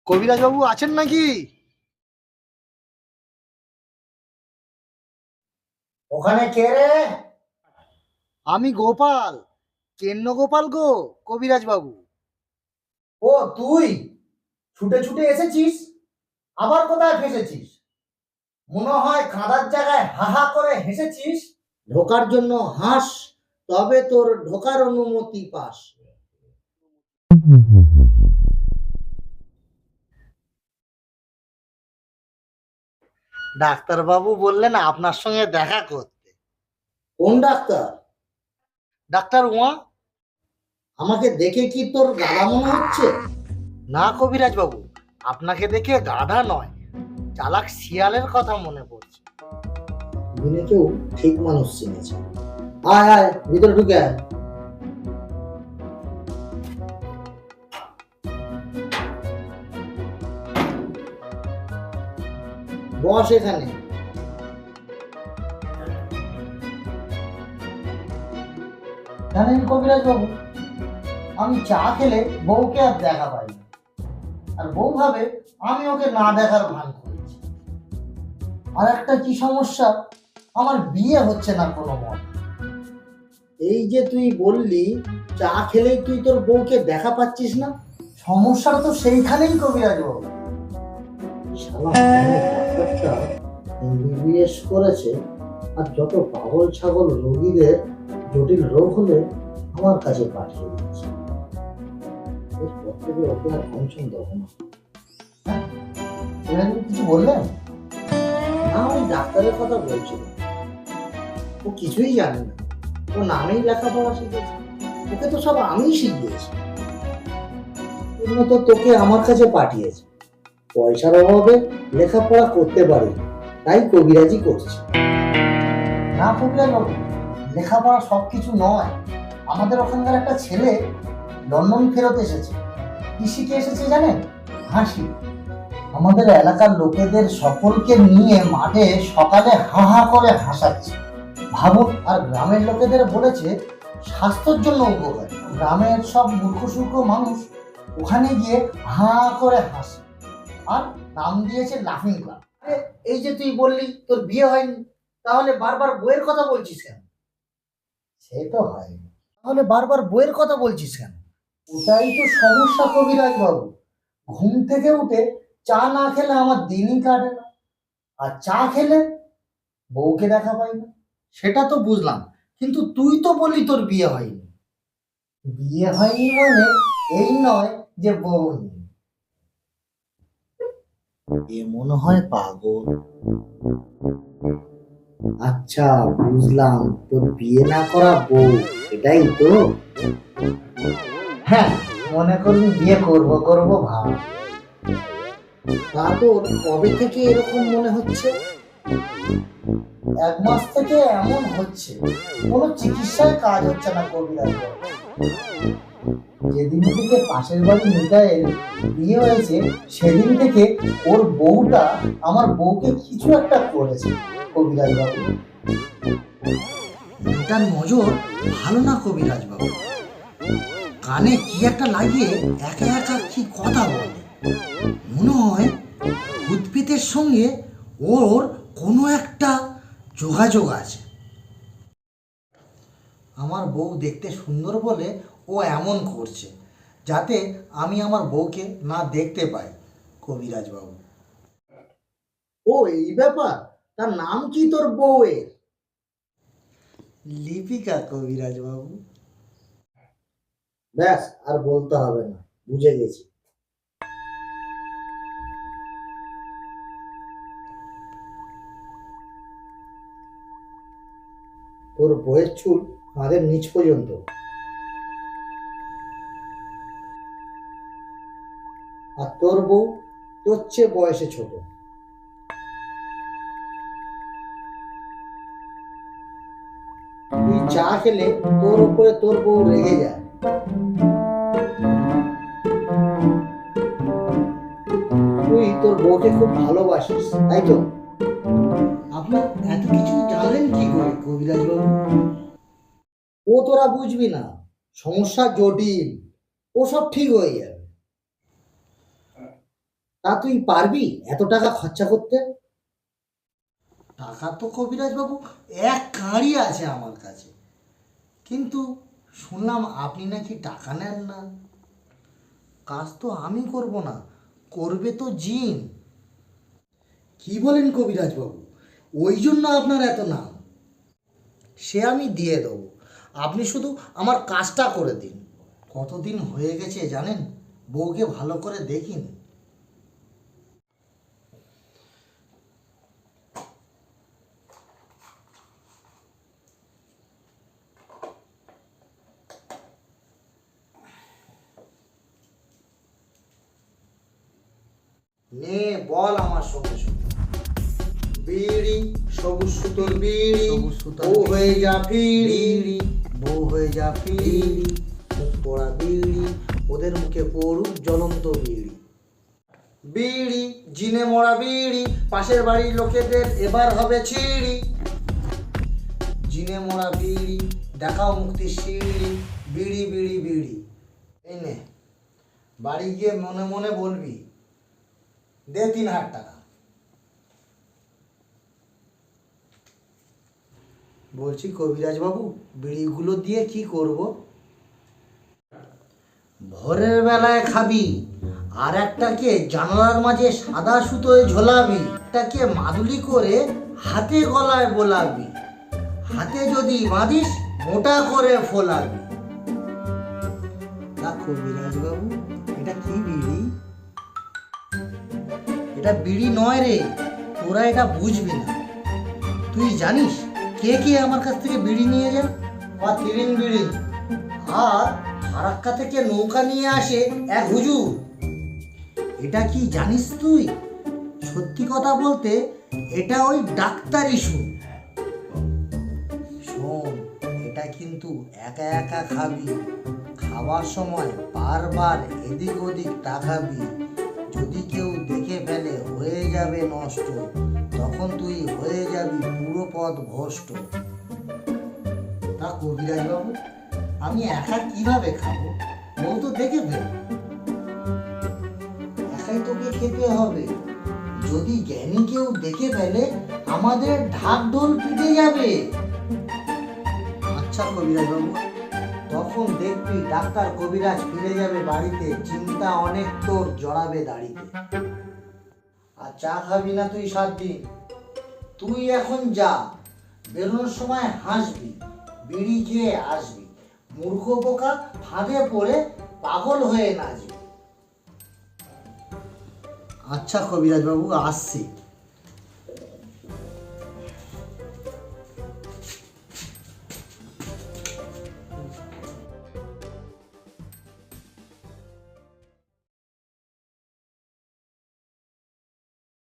কবিরাজ বাবু আছেন নাকি? ওখানে কে রে? আমি গোপাল, চেন্ন গোপাল গো। কবিরাজ বাবু। ও তুই ছুটে ছুটে এসেছিস? আবার কোথায় ফেসেছিস? মনে হয় কাঁদার জায়গায় হাহা করে হেসেছিস। ঢোকার জন্য হাস, তবে তোর ঢোকার অনুমতি পাস। ডাক্তার বাবু বললেন আপনার সঙ্গে দেখা করতে। কোন ডাক্তার? ডাক্তার উমা। আমাকে দেখে কি তোর গাধা মনে হচ্ছে? না কবিরাজ বাবু, আপনাকে দেখে গাধা নয়, চালাক শিয়ালের কথা মনে পড়ছে। দিনে কেউ ঠিক মানুষ চিনেছে। আয় আয় ভিতরে ঢুকে আয়। বস এখানে। জানেন কবিরাজ বাবু, আমি চা খেলে বউকে আর দেখা পাই না, আর বউ ভাবে আমি ওকে না দেখার ভান করেছি। আর একটা কি সমস্যা, আমার বিয়ে হচ্ছে না কোনো মত। এই যে তুই বললি চা খেলেই তুই তোর বউকে দেখা পাচ্ছিস না, সমস্যাটা তো সেইখানেই কবিরাজ বাবু। শালা ডাক্তারটা এমবিবিএস করেছে, আর যত পাগল ছাগল রোগীদের জটিল রোগ হলে আমার কাছে পাঠিয়ে দিচ্ছে। এরপর থেকে ওকে আর টেনশন দেবো না। কিছু বললেন না? ওই ডাক্তারের কথা বলছিল। ও কিছুই জানে না, ও নামেই লেখাপড়া শিখেছে। ওকে তো সব আমিই শিখিয়েছি। জন্য তো তোকে আমার কাছে পাঠিয়েছে। পয়সার অভাবে লেখাপড়া করতে পারি, তাই কবিরাজি করছে। না কবিরাজ বাবু, লেখাপড়া সবকিছু নয়। আমাদের ওখানকার একটা ছেলে লন্ডন ফেরত এসেছে। কি শিখে এসেছে জানেন? হাসি। আমাদের এলাকার লোকেদের সকলকে নিয়ে মাঠে সকালে হা হা করে হাসাচ্ছে। ভাবুন, আর গ্রামের লোকেদের বলেছে স্বাস্থ্যের জন্য উপকার। গ্রামের সব মূর্খ সূর্খ মানুষ ওখানে গিয়ে হা করে হাসে, আর নাম দিয়েছে লাফিং ক্লাব। এই যে তুই বললি তোর বিয়ে হয়নি, তাহলে বারবার বইয়ের কথা বলছিস কেন? সে তো হয়নি, তাহলে বারবার বইয়ের কথা বলছিস কেন? ওটাই তো সমস্যা কবিরাজ বাবু। ঘুম থেকে উঠে চা না খেলে আমার দিনই কাটে না, আর চা খেলে বউকে দেখা পাই না। সেটা তো বুঝলাম, কিন্তু তুই তো বললি তোর বিয়ে হয়নি। বিয়ে হয়নি মানে এই নয় যে বউ নেই। এ মনে হয় পাগল। আচ্ছা বুঝলাম, তোর বিয়ে না করা বউ, এটাই তো? হ্যাঁ, মনে করবি বিয়ে করব করব ভাব। তা তোর কবে থেকে এরকম মনে হচ্ছে? 1 মাস থেকে এমন হচ্ছে, কোনো চিকিৎসায় কাজ হচ্ছে না কবিরাজ বাবু। যেদিন থেকে পাশের বাড়ি মিতায়ের বিয়ে হয়েছে, সেদিন থেকে ওর বউটা আমার বউকে কিছু একটা করেছে কবিরাজ বাবু। এটার নজর ভালো না কবিরাজ বাবু। কানে কি একটা লাগিয়ে একা একা কি কথা বলে। মনে হয় ভূতপ্রেতের সঙ্গে ওর কোনো একটা যোগাযোগ আছে। আমার বউ দেখতে সুন্দর বলে ও এমন করছে, যাতে আমি আমার বউকে না দেখতে পাই কবিরাজ বাবু। ও এই ব্যাপার? তার নাম কি তোর বউয়ের? লিপিকা কবিরাজ বাবু। ব্যাস, আর বলতে হবে না, বুঝে গেছি। তোর বউয়ের চুল কাঁধের নিচ পর্যন্ত, আর তোর বউ তোর চেয়ে বয়সে ছোট। তুই চা খেলে তোর উপরে তোর বউ রেগে যায়। তুই তোর বউকে খুব ভালোবাসিস, তাই তো? আপনি এত কিছু জানলেন কি করে কবিরাজ বাবু? ও তোরা বুঝবি না, সমস্যা জটিল, ও সব ঠিক হয়ে যাবে। তা তুই পারবি এত টাকা খরচা করতে? টাকা তো কবিরাজ বাবু এক কাঁড়ি আছে আমার কাছে, কিন্তু শুনলাম আপনি নাকি টাকা নেন না। কাজ তো আমি করব না, করবে তো জিন। কি বলেন কবিরাজ বাবু, ওই জন্য আপনার এত নাম। সে আমি দিয়ে দেবো, আপনি শুধু আমার কাজটা করে দিন। কতদিন হয়ে গেছে জানেন, বউকে ভালো করে দেখিন। নে বল আমার সঙ্গে সঙ্গে। বিড়ি, সবুজ সুতোর বিড়ি, সবুজ সুতোর বউ হয়ে যা ফিরি, বউ হয়ে যা ফিরি, মুখ পোড়া বিড়ি, ওদের মুখে পড়ুক জ্বলন্ত বিড়ি। বিড়ি, জিনে মরা বিড়ি, পাশের বাড়ির লোকেদের এবার হবে ছিড়ি। জিনে মরা বিড়ি, দেখাও মুক্তির সিঁড়ি, বিড়ি বিড়ি বিড়ি। এই নে, বাড়ি গিয়ে মনে মনে বলবি, দে 3,000 টাকা। বলছি কবিরাজ বাবু, বিড়িগুলো দিয়ে কি করব? ভোরের বেলায় খাবি, আর একটাকে জানালার মাঝে সাদা সুতোয় ঝোলাবি, একটাকে মাদুলি করে হাতে গলায় বোলাবি, হাতে যদি বাঁধিস মোটা করে ফোলাবি। তা কবিরাজ বাবু, এটা কি বিড়ি? এটা বিড়ি নয় রে, তোরা এটা বুঝবি না। তুই জানিস কে কে আমার কাছ থেকে বিড়ি নিয়ে যায়? বা তিরিং বিড়ি, আর ফারাক্কা থেকে নৌকা নিয়ে আসে এক হুজুর। এটা কি জানিস তুই? সত্যি কথা বলতে এটা ওই ডাক্তারি সুর। শোন, এটা কিন্তু একা একা খাবি, খাওয়ার সময় বারবার এদিক ওদিক তাকাবি। যদি কেউ দেখে ফেলে হয়ে যাবে নষ্ট, তখন তুই হয়ে যাবি পুরো পথ ভ্রষ্ট। তা কবিরাজ বাবু, আমি একা কিভাবে খাবো? বউ তো দেখে ফেল। একাই তোকে খেতে হবে, যদি জ্ঞানী কেউ দেখে ফেলে আমাদের ঢাক ঢোল পিটে যাবে। আচ্ছা কবিরাজ বাবু, তখন দেখবি ডাক্তার কবিরাজ ফিরে যাবে বাড়িতে, চিন্তা অনেক তোর জড়াবে দাড়িতে। আর চা খাবি না তুই 7 দিন। তুই এখন যা, বেরোনোর সময় হাসবি, বিড়ি খেয়ে আসবি, মূর্খ বোকা ফাঁদে পড়ে পাগল হয়ে নাচবি। আচ্ছা কবিরাজ বাবু, আসছি।